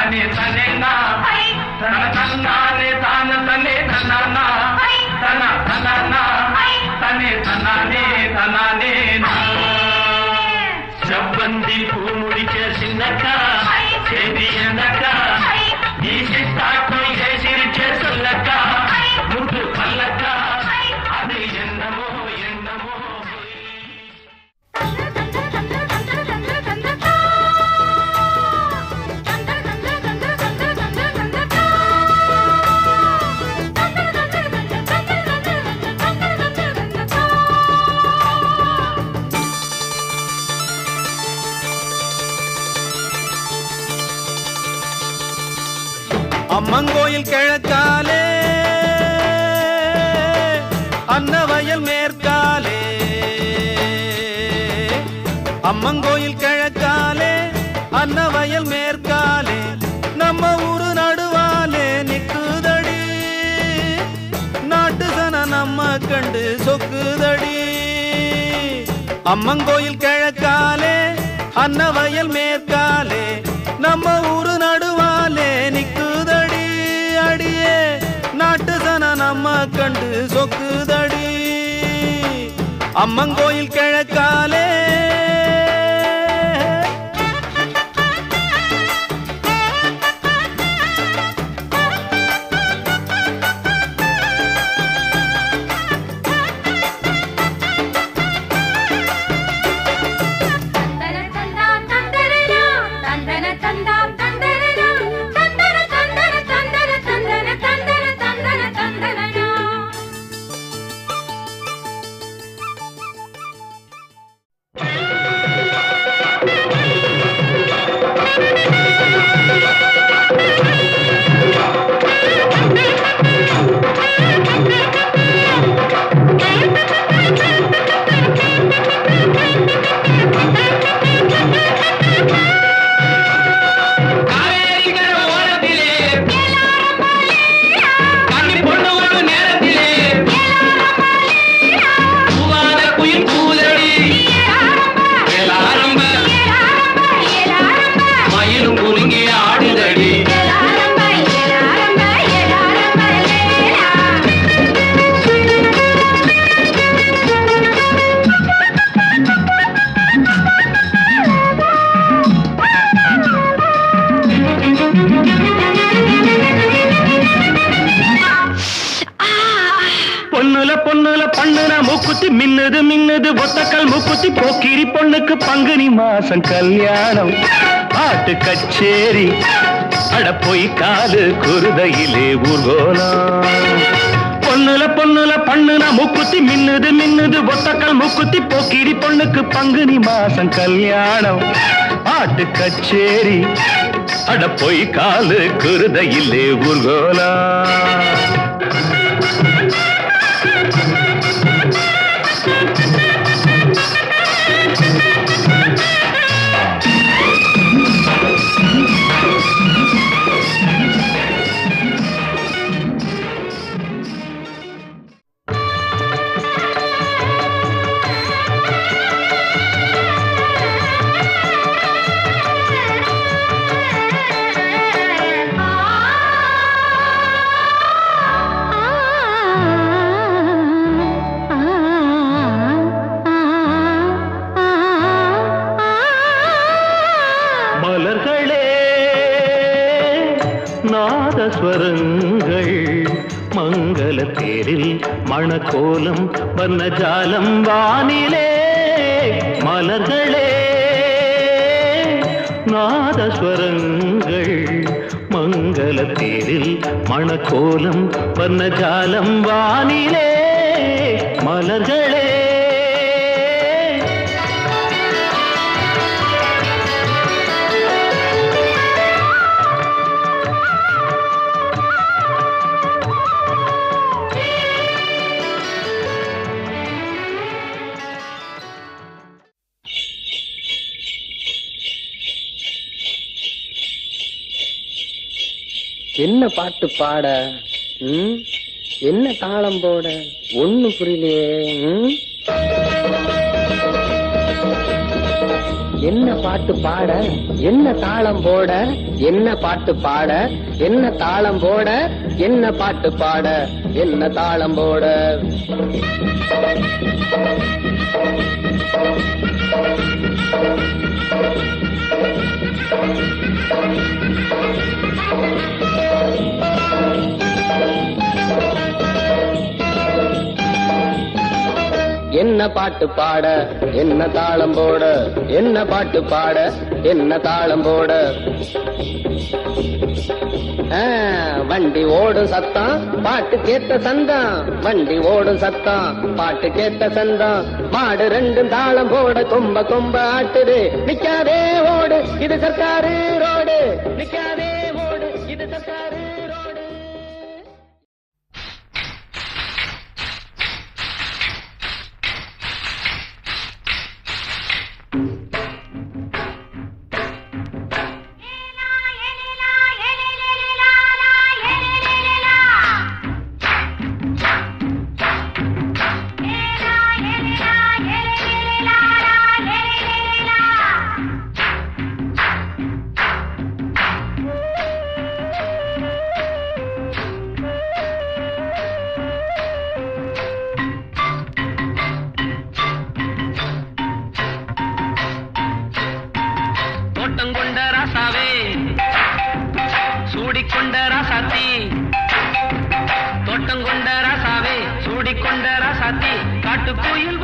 தனி தனேனா தன தன்னானே தான தனே தன்னானா தன தனானா தனே தன்னானே தனானே செவ்வந்தி பூ முடிக்க சின்னக்கா செய்தி என்னக்கா நீ சித்தாட்டம் ஏசிரிச்ச சொல்லக்கா முத்து பல்லக்கா அது என்னமோ என்னமோ அம்மங்கோயில் கிழக்காலே அன்னவயல் மேற்காலே அம்மங்கோயில் கிழக்காலே அன்னவயல் மேற்காலே நம்ம ஊரு நடுவாலே நிக்குதடி நாட்டு சன நம்ம கண்டு சொக்குதடி அம்மங்கோயில் கிழக்காலே அன்னவயல் மேற்காலே நம்ம ஊரு நடுவாலே நிக்குதடி அடியே நாட்டு சன நம்ம கண்டு சொக்குதடி அம்மங்கோயில் கிழக்காலே மின்னுது மின்னுது ஒத்தக்கல் மூக்குத்தி போக்கிரி பொண்ணுக்கு பங்குனி மாசம் கல்யாணம் பாட்டு கச்சேரி அட போய் காலு குருதையிலே ஊர்கோலம் பொண்ணுல பொண்ணுல பண்ணுன மூக்குத்தி மின்னுது மின்னுது ஒத்தக்கல் மூக்குத்தி போக்கிரி பொண்ணுக்கு பங்குனி மாசம் கல்யாணம் பாட்டு கச்சேரி அட போய் காலு குருதையிலே ஊர்கோலம் நாதஸ்வரங்கள் மங்கள தேரில் மணக்கோலம் வர்ணஜாலம் வானிலே மலர்களே நாதஸ்வரங்கள் மங்கள தேரில் மணக்கோலம் வர்ணஜாலம் வானிலே மலர்களே என்ன பாட்டு பாட என்ன தாளம் போட ஒண்ணு புரியலையே என்ன பாட்டு பாட என்ன தாளம் போட என்ன பாட்டு பாட என்ன தாளம் போட என்ன பாட்டு பாட என்ன தாளம் போட என்ன பாட்டு பாட என்ன தாளம் போட என்ன பாட்டு பாட என்ன தாளம் போட வண்டி ஓடும் சத்தம் பாட்டு கேட்ட சந்தம் வண்டி ஓடும் சத்தம் பாட்டு கேட்ட சந்தம் மாடு ரெண்டும் தாளம் போட கொம்ப கொம்ப ஆட்டுது நிக்காதே ஓடு இது சர்க்காரு ரோடு நிக்காதே ஓடு இது சர்க்காரு ரோடு கொண்ட ராசாவே சூடிக்கொண்ட ராசாத்தி தோட்டம் கொண்ட ராசாவே சூடிக்கொண்ட ராசாத்தி காட்டுக்குயில்